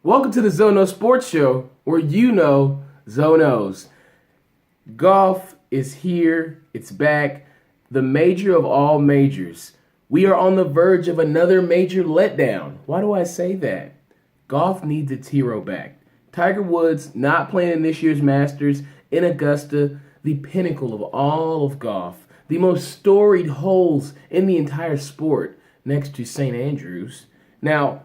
Welcome to the Zono Sports Show, where you know Zonos. Golf is here, it's back, the major of all majors. We are on the verge of another major letdown. Why do I say that? Golf needs its hero back. Tiger Woods not playing in this year's Masters in Augusta, the pinnacle of all of golf, the most storied holes in the entire sport, next to St. Andrews. Now,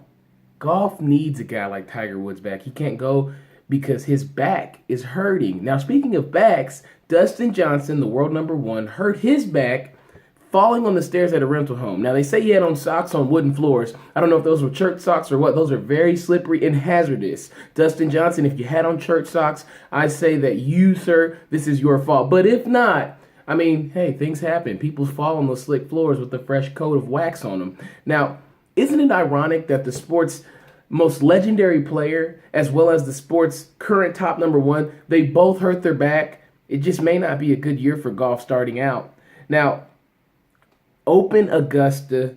golf needs a guy like Tiger Woods back. He can't go because his back is hurting. Now, speaking of backs, Dustin Johnson, the world number one, hurt his back falling on the stairs at a rental home. Now, they say he had on socks on wooden floors. I don't know if those were church socks or what. Those are very slippery and hazardous. Dustin Johnson, if you had on church socks, I say that you, sir, this is your fault. But if not, I mean, hey, things happen. People fall on those slick floors with a fresh coat of wax on them. Now, isn't it ironic that the sport's most legendary player, as well as the sport's current top number one, they both hurt their back? It just may not be a good year for golf starting out. Now, Open Augusta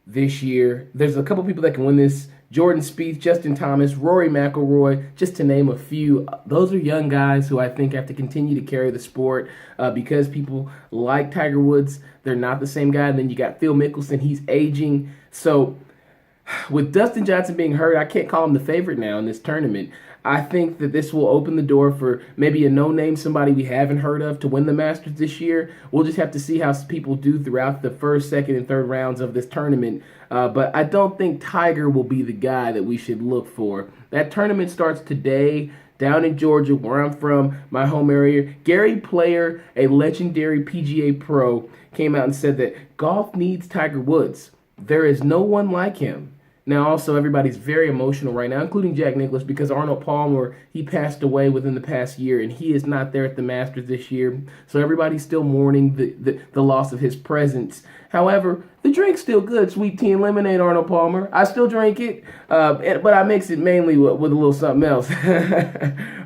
this year, there's a couple people that can win this. Jordan Spieth, Justin Thomas, Rory McIlroy, just to name a few. Those are young guys who I think have to continue to carry the sport because people like Tiger Woods, they're not the same guy. And then you got Phil Mickelson, he's aging. So with Dustin Johnson being hurt, I can't call him the favorite now in this tournament. I think that this will open the door for maybe a no-name, somebody we haven't heard of, to win the Masters this year. We'll just have to see how people do throughout the first, second, and third rounds of this tournament. But I don't think Tiger will be the guy that we should look for. That tournament starts today down in Georgia, where I'm from, my home area. Gary Player, a legendary PGA pro, came out and said that golf needs Tiger Woods. There is no one like him. Now, also, everybody's very emotional right now, including Jack Nicklaus, because Arnold Palmer, he passed away within the past year, and he is not there at the Masters this year. So everybody's still mourning the loss of his presence. However, the drink's still good. Sweet tea and lemonade, Arnold Palmer. I still drink it, but I mix it mainly with a little something else.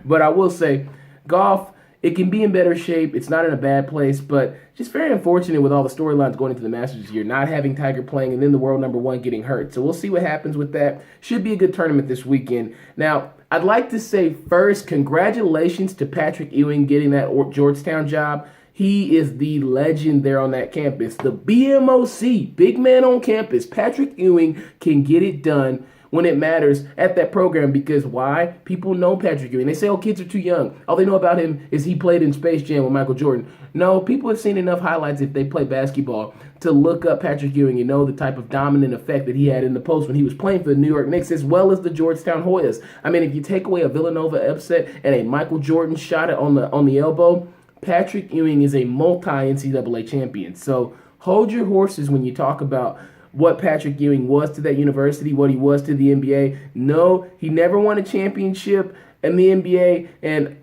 But I will say, golf, it can be in better shape. It's not in a bad place, but just very unfortunate with all the storylines going into the Masters this year, not having Tiger playing and then the world number one getting hurt. So we'll see what happens with that. Should be a good tournament this weekend. Now, I'd like to say first, congratulations to Patrick Ewing getting that Georgetown job. He is the legend there on that campus. The BMOC, big man on campus. Patrick Ewing can get it done when it matters at that program, because why? People know Patrick Ewing. They say, oh, kids are too young. All they know about him is he played in Space Jam with Michael Jordan. No, people have seen enough highlights if they play basketball to look up Patrick Ewing and know the type of dominant effect that he had in the post when he was playing for the New York Knicks, as well as the Georgetown Hoyas. I mean, if you take away a Villanova upset and a Michael Jordan shot on the elbow, Patrick Ewing is a multi-NCAA champion. So hold your horses when you talk about what Patrick Ewing was to that university, what he was to the NBA. No, he never won a championship in the NBA, and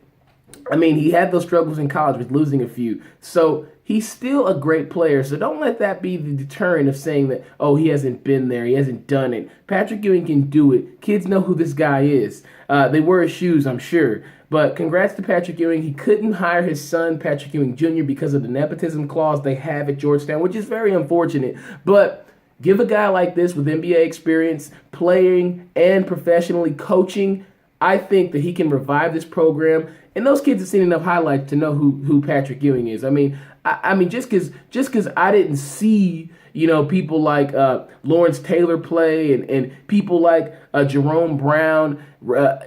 I mean, he had those struggles in college with losing a few. So he's still a great player. So don't let that be the deterrent of saying that, oh, he hasn't been there, he hasn't done it. Patrick Ewing can do it. Kids know who this guy is. They wear his shoes, I'm sure. But congrats to Patrick Ewing. He couldn't hire his son, Patrick Ewing Jr., because of the nepotism clause they have at Georgetown, which is very unfortunate. But give a guy like this with NBA experience, playing and professionally coaching, I think that he can revive this program. And those kids have seen enough highlights to know who Patrick Ewing is. I mean, just because I didn't see, people like Lawrence Taylor play and people like Jerome Brown.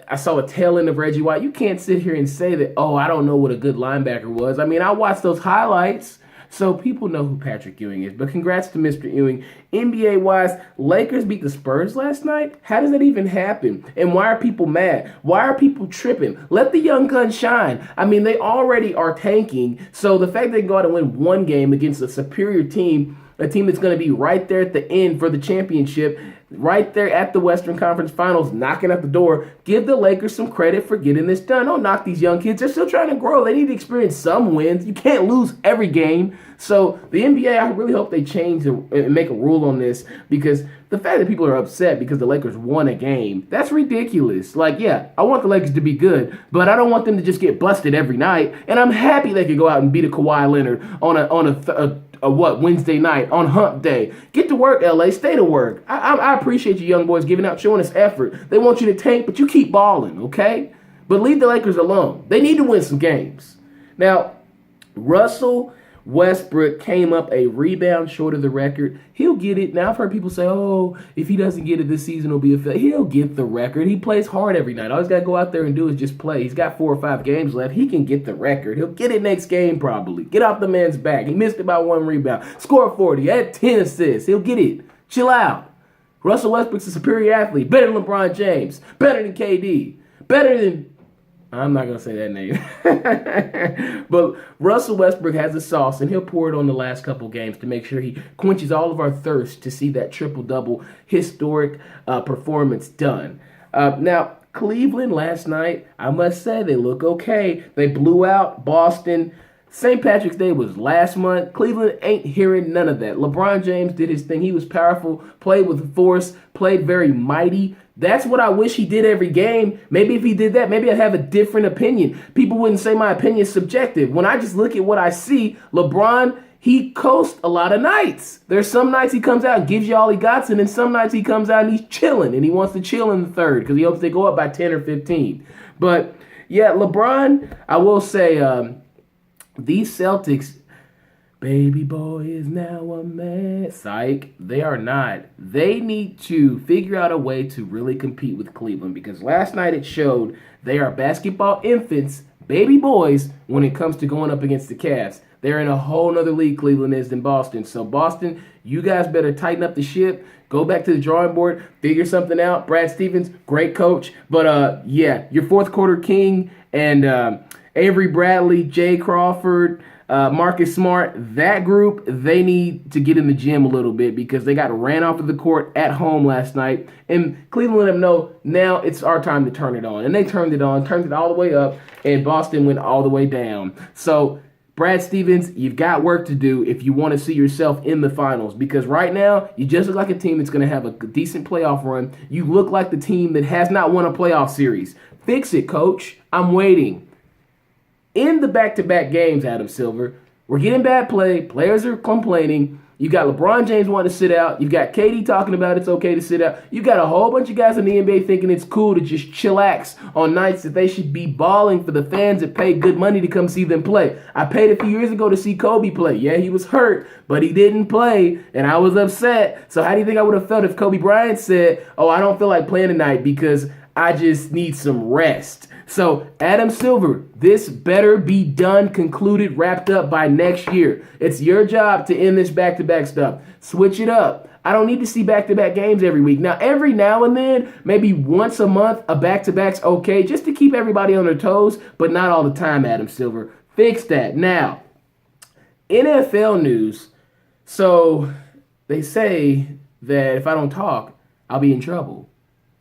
I saw a tail end of Reggie White. You can't sit here and say that, oh, I don't know what a good linebacker was. I mean, I watched those highlights. So people know who Patrick Ewing is. But congrats to Mr. Ewing. NBA-wise, Lakers beat the Spurs last night? How does that even happen? And why are people mad? Why are people tripping? Let the young guns shine. I mean, they already are tanking. So the fact they go out and win one game against a superior team, a team that's going to be right there at the end for the championship, right there at the Western Conference Finals, knocking at the door. Give the Lakers some credit for getting this done. Don't knock these young kids. They're still trying to grow. They need to experience some wins. You can't lose every game. So the NBA, I really hope they change and make a rule on this, because the fact that people are upset because the Lakers won a game, that's ridiculous. Like, yeah, I want the Lakers to be good, but I don't want them to just get busted every night. And I'm happy they could go out and beat a Kawhi Leonard on Wednesday night on hump day. Get to work, LA. Stay to work. I appreciate you young boys giving out, showing us effort. They want you to tank, but you keep balling, okay? But leave the Lakers alone. They need to win some games. Now, Russell Westbrook came up a rebound short of the record. He'll get it. Now, I've heard people say, oh, if he doesn't get it this season, it'll be a failure. He'll get the record. He plays hard every night. All he's got to go out there and do is just play. He's got 4 or 5 games left. He can get the record. He'll get it next game probably. Get off the man's back. He missed it by 1 rebound. Score 40. Had 10 assists. He'll get it. Chill out. Russell Westbrook's a superior athlete. Better than LeBron James. Better than KD. Better than... I'm not going to say that name. But Russell Westbrook has the sauce, and he'll pour it on the last couple games to make sure he quenches all of our thirst to see that triple-double historic performance done. Now, Cleveland last night, I must say, they look okay. They blew out Boston. St. Patrick's Day was last month. Cleveland ain't hearing none of that. LeBron James did his thing. He was powerful, played with force, played very mighty. That's what I wish he did every game. Maybe if he did that, maybe I'd have a different opinion. People wouldn't say my opinion is subjective. When I just look at what I see, LeBron, he coasts a lot of nights. There's some nights he comes out and gives you all he got, and then some nights he comes out and he's chilling, and he wants to chill in the third because he hopes they go up by 10 or 15. But, yeah, LeBron, I will say these Celtics... Baby boy is now a man. Psych. They are not. They need to figure out a way to really compete with Cleveland because last night it showed they are basketball infants, baby boys, when it comes to going up against the Cavs. They're in a whole nother league, Cleveland is, than Boston. So Boston, you guys better tighten up the ship. Go back to the drawing board. Figure something out. Brad Stevens, great coach. But, yeah, your fourth quarter king and Avery Bradley, Jay Crawford, Marcus Smart, that group, they need to get in the gym a little bit because they got ran off of the court at home last night. And Cleveland let them know now it's our time to turn it on. And they turned it on, turned it all the way up, and Boston went all the way down. So, Brad Stevens, you've got work to do if you want to see yourself in the finals because right now, you just look like a team that's going to have a decent playoff run. You look like the team that has not won a playoff series. Fix it, coach. I'm waiting. In the back-to-back games, Adam Silver, we're getting bad play. Players are complaining. You got LeBron James wanting to sit out. You've got KD talking about it's okay to sit out. You got a whole bunch of guys in the NBA thinking it's cool to just chillax on nights that they should be balling for the fans that pay good money to come see them play. I paid a few years ago to see Kobe play. Yeah, he was hurt, but he didn't play, and I was upset. So how do you think I would have felt if Kobe Bryant said, oh, I don't feel like playing tonight because I just need some rest? So, Adam Silver, this better be done, concluded, wrapped up by next year. It's your job to end this back-to-back stuff. Switch it up. I don't need to see back-to-back games every week. Now, every now and then, maybe once a month, a back-to-back's okay, just to keep everybody on their toes, but not all the time, Adam Silver. Fix that. Now, NFL news. So, they say that if I don't talk, I'll be in trouble.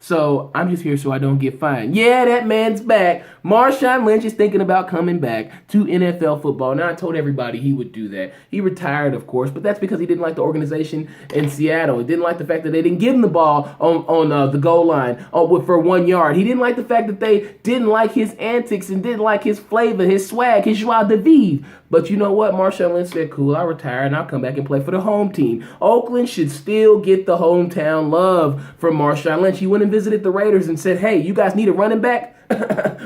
So, I'm just here so I don't get fined. Yeah, that man's back. Marshawn Lynch is thinking about coming back to NFL football. Now, I told everybody he would do that. He retired, of course, but that's because he didn't like the organization in Seattle. He didn't like the fact that they didn't give him the ball on the goal line for 1 yard. He didn't like the fact that they didn't like his antics and didn't like his flavor, his swag, his joie de vivre. But you know what? Marshawn Lynch said, cool, I'll retire and I'll come back and play for the home team. Oakland should still get the hometown love from Marshawn Lynch. He went and visited the Raiders and said, hey, you guys need a running back?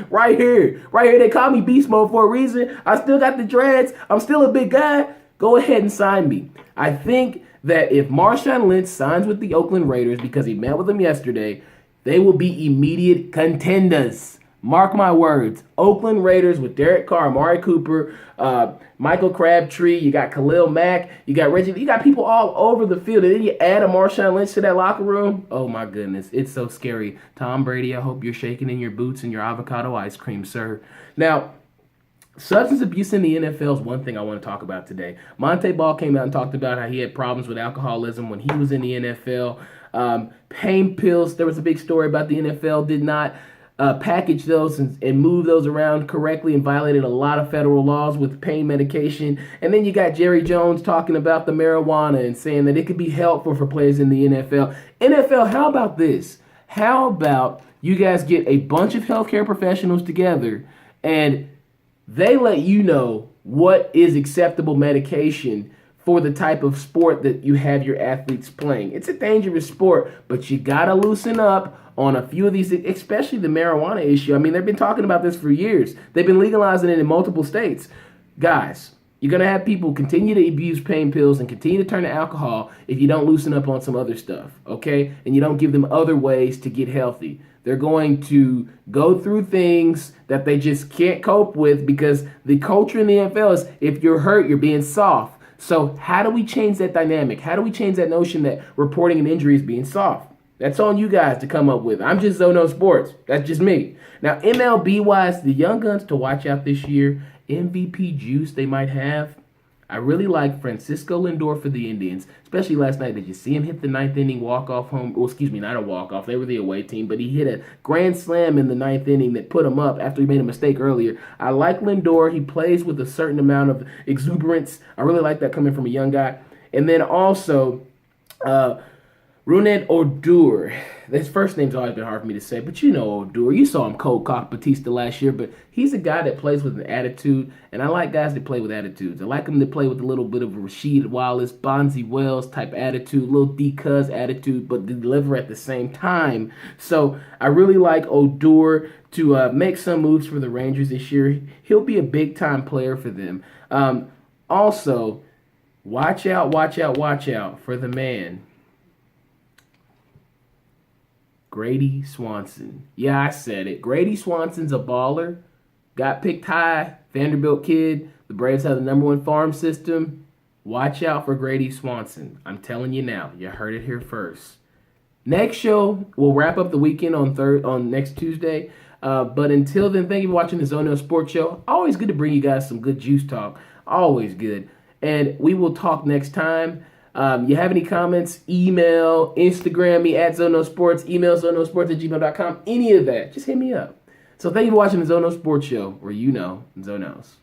Right here. They call me Beast Mode for a reason. I still got the dreads. I'm still a big guy. Go ahead and sign me. I think that if Marshawn Lynch signs with the Oakland Raiders because he met with them yesterday, they will be immediate contenders. Mark my words. Oakland Raiders with Derek Carr, Amari Cooper, Michael Crabtree, you got Khalil Mack, you got Reggie, you got people all over the field. And then you add a Marshawn Lynch to that locker room. Oh my goodness, it's so scary. Tom Brady, I hope you're shaking in your boots and your avocado ice cream, sir. Now, substance abuse in the NFL is one thing I want to talk about today. Monte Ball came out and talked about how he had problems with alcoholism when he was in the NFL. Pain pills, there was a big story about the NFL did not package those and move those around correctly and violated a lot of federal laws with pain medication. And then you got Jerry Jones talking about the marijuana and saying that it could be helpful for players in the NFL. NFL, how about this? How about you guys get a bunch of healthcare professionals together and they let you know what is acceptable medication for the type of sport that you have your athletes playing. It's a dangerous sport, but you got to loosen up on a few of these, especially the marijuana issue. I mean, they've been talking about this for years. They've been legalizing it in multiple states. Guys, you're going to have people continue to abuse pain pills and continue to turn to alcohol if you don't loosen up on some other stuff, okay? And you don't give them other ways to get healthy. They're going to go through things that they just can't cope with because the culture in the NFL is if you're hurt, you're being soft. So how do we change that dynamic? How do we change that notion that reporting an injury is being soft? That's on you guys to come up with. I'm just Zono Sports. That's just me. Now, MLB-wise, the young guns to watch out this year, MVP juice they might have. I really like Francisco Lindor for the Indians, especially last night. Did you see him hit the ninth inning walk-off home? Well, excuse me, not a walk-off. They were the away team, but he hit a grand slam in the ninth inning that put him up after he made a mistake earlier. I like Lindor. He plays with a certain amount of exuberance. I really like that coming from a young guy. And then also, Rougned Odor. His first name's always been hard for me to say, but you know Odor. You saw him cold cock Batista last year, but he's a guy that plays with an attitude, and I like guys that play with attitudes. I like him to play with a little bit of a Rasheed Wallace, Bonzi Wells type attitude, little D-Cuz attitude, but deliver at the same time. So I really like Odor to make some moves for the Rangers this year. He'll be a big-time player for them. Also, watch out for the man, Grady Swanson. Yeah, I said it. Grady Swanson's a baller. Got picked high. Vanderbilt kid. The Braves have the #1 farm system. Watch out for Grady Swanson. I'm telling you now. You heard it here first. Next show, we'll wrap up the weekend on next Tuesday. But until then, thank you for watching the Zono Sports Show. Always good to bring you guys some good juice talk. Always good. And we will talk next time. You have any comments, email, Instagram me at Zono Sports, email zonosports@gmail.com, any of that, just hit me up. So thank you for watching the Zono Sports Show, where you know Zonos.